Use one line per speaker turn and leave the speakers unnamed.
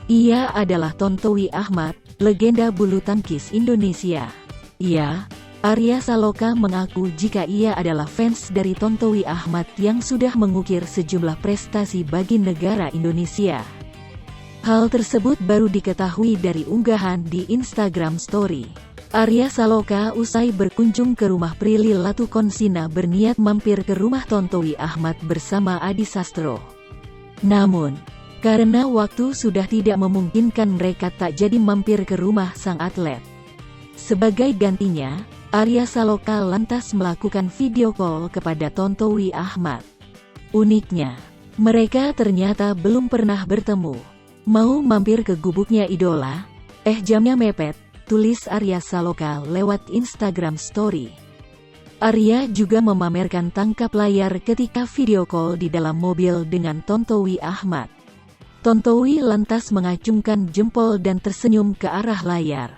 Ia adalah Tontowi Ahmad, legenda bulu tangkis Indonesia. Arya Saloka mengaku jika ia adalah fans dari Tontowi Ahmad yang sudah mengukir sejumlah prestasi bagi negara Indonesia. Hal tersebut baru diketahui dari unggahan di Instagram Story. Arya Saloka usai berkunjung ke rumah Prilly Latukonsina berniat mampir ke rumah Tontowi Ahmad bersama Adi Sastro. Namun, karena waktu sudah tidak memungkinkan mereka tak jadi mampir ke rumah sang atlet. Sebagai gantinya, Arya Saloka lantas melakukan video call kepada Tontowi Ahmad. Uniknya, mereka ternyata belum pernah bertemu. Mau mampir ke gubuknya idola? Jamnya mepet, tulis Arya Saloka lewat Instagram Story. Arya juga memamerkan tangkap layar ketika video call di dalam mobil dengan Tontowi Ahmad. Tontowi lantas mengacungkan jempol dan tersenyum ke arah layar.